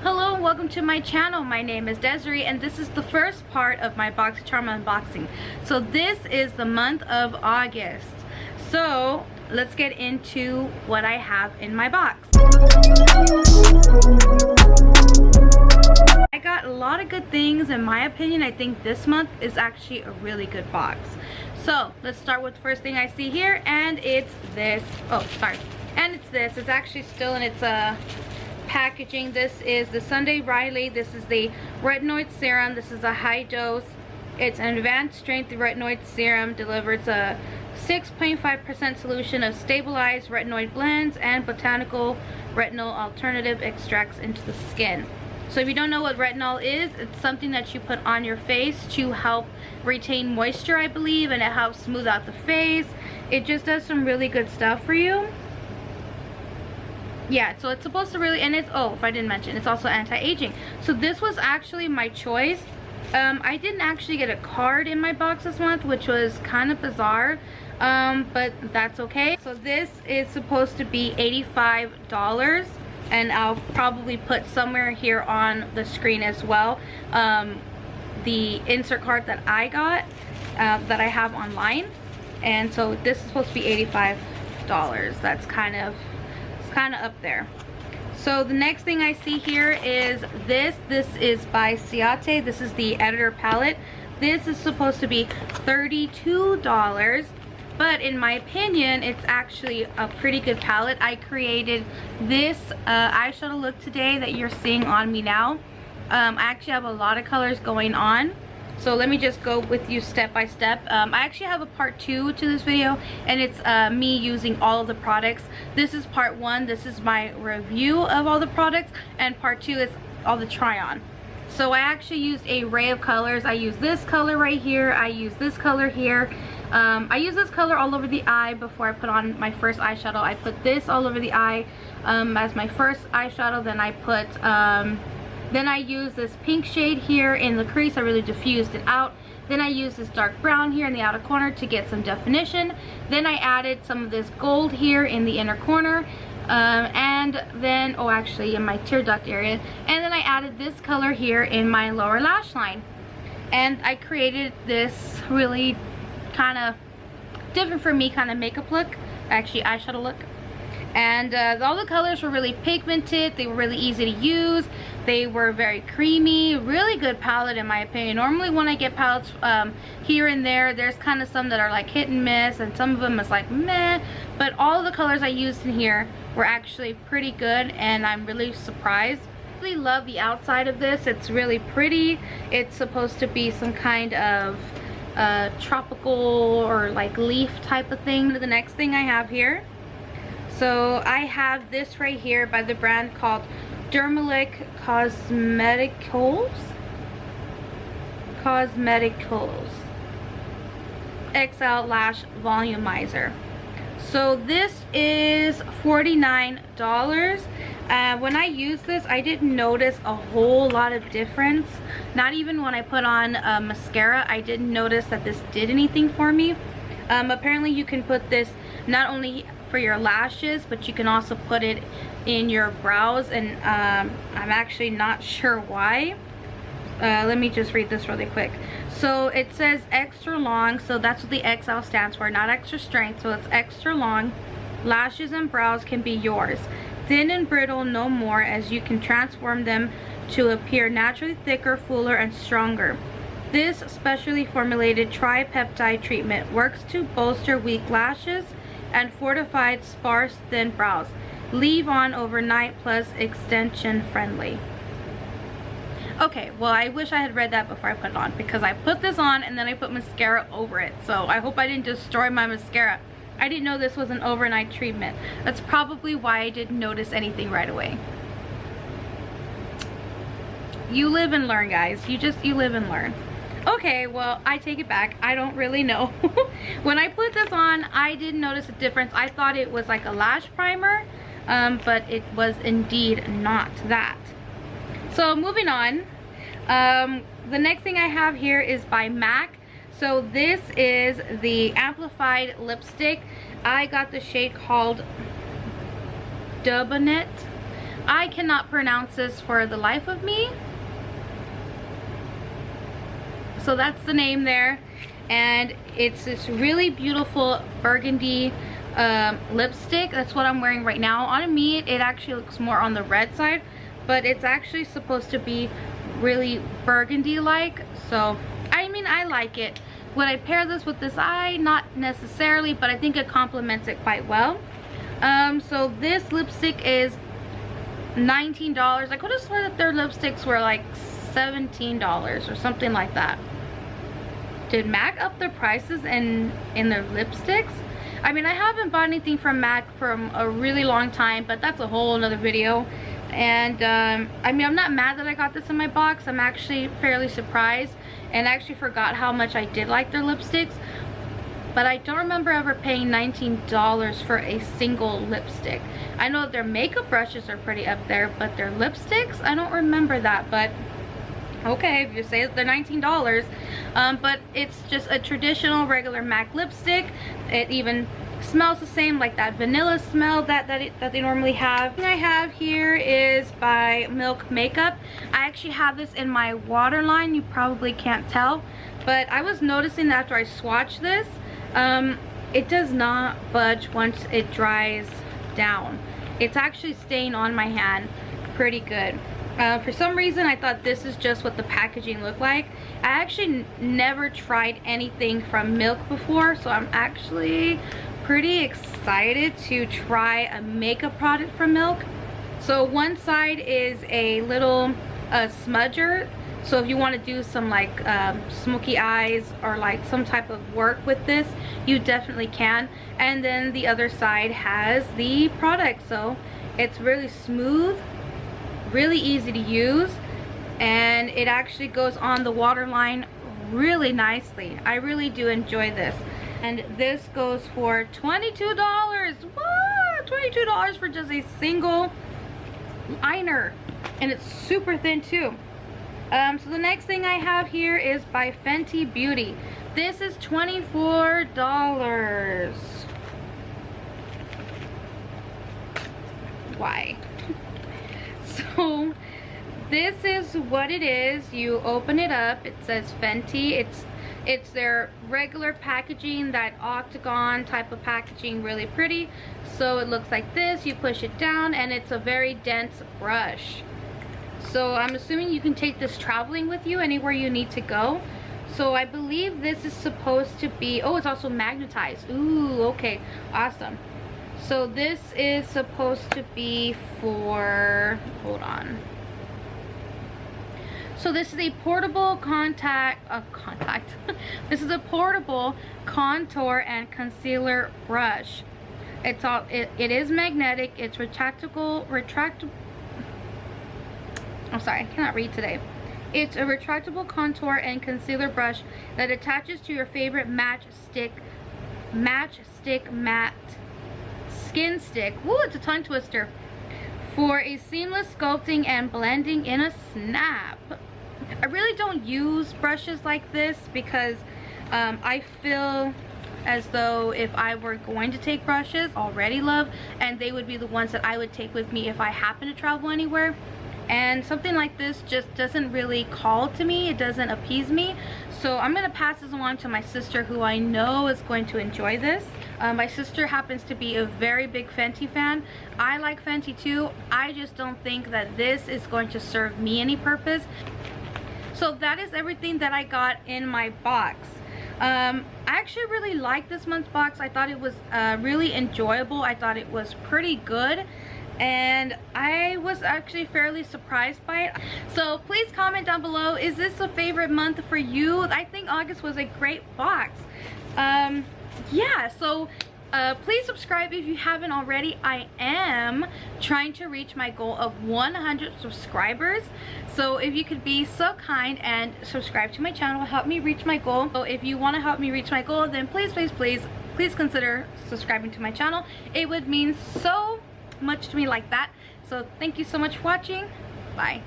Hello and welcome to my channel. My name is Desiree and this is the first part of my Boxycharm unboxing. So this is the month of August. So let's get into what I have in my box. I got a lot of good things. In my opinion, I think this month is actually a really good box. So let's start with the first thing I see here, and it's this. Oh, sorry. And it's this. It's actually still in its packaging. This is the Sunday Riley. This is the retinoid serum. This is a high dose. It's an advanced strength retinoid serum. Delivers a 6.5% solution of stabilized retinoid blends and botanical retinol alternative extracts into the skin. So if you don't know what retinol is, it's something that you put on your face to help retain moisture, I believe, and it helps smooth out the face. It just does some really good stuff for you. Yeah, so it's supposed to really, and it's, oh, if I didn't mention, it's also anti-aging. So this was actually my choice. I didn't actually get a card in my box this month, which was kind of bizarre, but that's okay. So this is supposed to be $85, and I'll probably put somewhere here on the screen as well the insert card that I got, that I have online. And so this is supposed to be $85. That's kind of up there. So the next thing I see here is this. This is by Ciate. This is the editor palette. This is supposed to be $32, but in my opinion, it's actually a pretty good palette. I created this eyeshadow look today that you're seeing on me now. I actually have a lot of colors going on. So let me just go with you step by step. I actually have a part 2 to this video, and it's me using all of the products. This is part 1. This is my review of all the products, and part 2 is all the try on. So I actually used an array of colors. I use this color right here. I use this color here. I use this color all over the eye before I put on my first eyeshadow. I put this all over the eye as my first eyeshadow. Then I put then I use this pink shade here in the crease. I really diffused it out. Then I used this dark brown here in the outer corner to get some definition. Then I added some of this gold here in the inner corner. And then, oh, actually in my tear duct area. And then I added this color here in my lower lash line. And I created this really kind of different for me kind of makeup look. Actually, eyeshadow look. And all the colors were really pigmented. They were really easy to use. They were very creamy. Really good palette in my opinion. Normally when I get palettes here and there, there's kind of some that are like hit and miss, and some of them is like meh. But all the colors I used in here were actually pretty good, and I'm really surprised. I really love the outside of this. It's really pretty. It's supposed to be some kind of tropical or like leaf type of thing. The next thing I have here, so I have this right here by the brand called Dermalic Cosmeticals XL Lash Volumizer. So this is $49. When I used this, I didn't notice a whole lot of difference. Not even when I put on mascara, I didn't notice that this did anything for me. Apparently you can put this not only for your lashes, but you can also put it in your brows, and I'm actually not sure why. Let me just read this really quick. So it says extra long, so that's what the XL stands for, not extra strength, so it's extra long. Lashes and brows can be yours. Thin and brittle no more, as you can transform them to appear naturally thicker, fuller, and stronger. This specially formulated tripeptide treatment works to bolster weak lashes and fortified sparse thin brows. Leave on overnight, plus extension friendly. Okay, well, I wish I had read that before I put it on, because I put this on and then I put mascara over it. So I hope I didn't destroy my mascara. I didn't know this was an overnight treatment. That's probably why I didn't notice anything right away. You live and learn, guys. You live and learn. Okay, well, I take it back. I don't really know. When I put this on, I didn't notice a difference. I thought it was like a lash primer, but it was indeed not that. So moving on, the next thing I have here is by MAC. So this is the amplified lipstick. I got the shade called Dubanet. I cannot pronounce this for the life of me. So that's the name there. And it's this really beautiful burgundy lipstick. That's what I'm wearing right now. On me, it actually looks more on the red side, but it's actually supposed to be really burgundy like. So I mean, I like it. Would I pair this with this eye? Not necessarily, but I think it complements it quite well. So this lipstick is $19. I could have sworn that their lipsticks were like $17 or something like that. Did MAC up their prices in their lipsticks? I mean, I haven't bought anything from MAC for a really long time, but that's a whole nother video. And I mean, I'm not mad that I got this in my box. I'm actually fairly surprised, and I actually forgot how much I did like their lipsticks. But I don't remember ever paying $19 for a single lipstick. I know their makeup brushes are pretty up there, but their lipsticks, I don't remember that. But okay, if you say that they're $19. But it's just a traditional regular MAC lipstick. It even smells the same, like that vanilla smell that they normally have. The thing I have here is by Milk Makeup. I actually have this in my waterline. You probably can't tell, but I was noticing that after I swatch this, it does not budge once it dries down. It's actually staying on my hand pretty good. For some reason, I thought this is just what the packaging looked like. I actually never tried anything from Milk before, so I'm actually pretty excited to try a makeup product from Milk. So one side is a little smudger, so if you want to do some like smoky eyes or like some type of work with this, you definitely can. And then the other side has the product, so it's really smooth, really easy to use, and it actually goes on the waterline really nicely. I really do enjoy this. And this goes for $22. What? $22 for just a single liner, and it's super thin too. So the next thing I have here is by Fenty Beauty. This is $24. Why? So this is what it is. You open it up, it says Fenty. It's their regular packaging, that octagon type of packaging, really pretty. So it looks like this. You push it down and it's a very dense brush. So I'm assuming you can take this traveling with you anywhere you need to go. So I believe this is supposed to be, oh, it's also magnetized. Ooh, okay, awesome. So this is supposed to be for, hold on. So this is a portable this is a portable contour and concealer brush. It is magnetic. It's retractable. I'm sorry, I cannot read today. It's a retractable contour and concealer brush that attaches to your favorite matte skin stick. Woo, it's a tongue twister. For a seamless sculpting and blending in a snap. I really don't use brushes like this because I feel as though if I were going to take brushes, already love, and they would be the ones that I would take with me if I happen to travel anywhere. And something like this just doesn't really call to me. It doesn't appease me. So I'm going to pass this along to my sister, who I know is going to enjoy this. My sister happens to be a very big Fenty fan. I like Fenty too. I just don't think that this is going to serve me any purpose. So that is everything that I got in my box. I actually really liked this month's box. I thought it was really enjoyable. I thought it was pretty good. And I was actually fairly surprised by it. So please comment down below, is this a favorite month for you? I think August was a great box. Yeah, so please subscribe if you haven't already. I am trying to reach my goal of 100 subscribers. So if you could be so kind and subscribe to my channel, help me reach my goal. So if you want to help me reach my goal, then please consider subscribing to my channel. It would mean so much to me like that. So thank you so much for watching. Bye.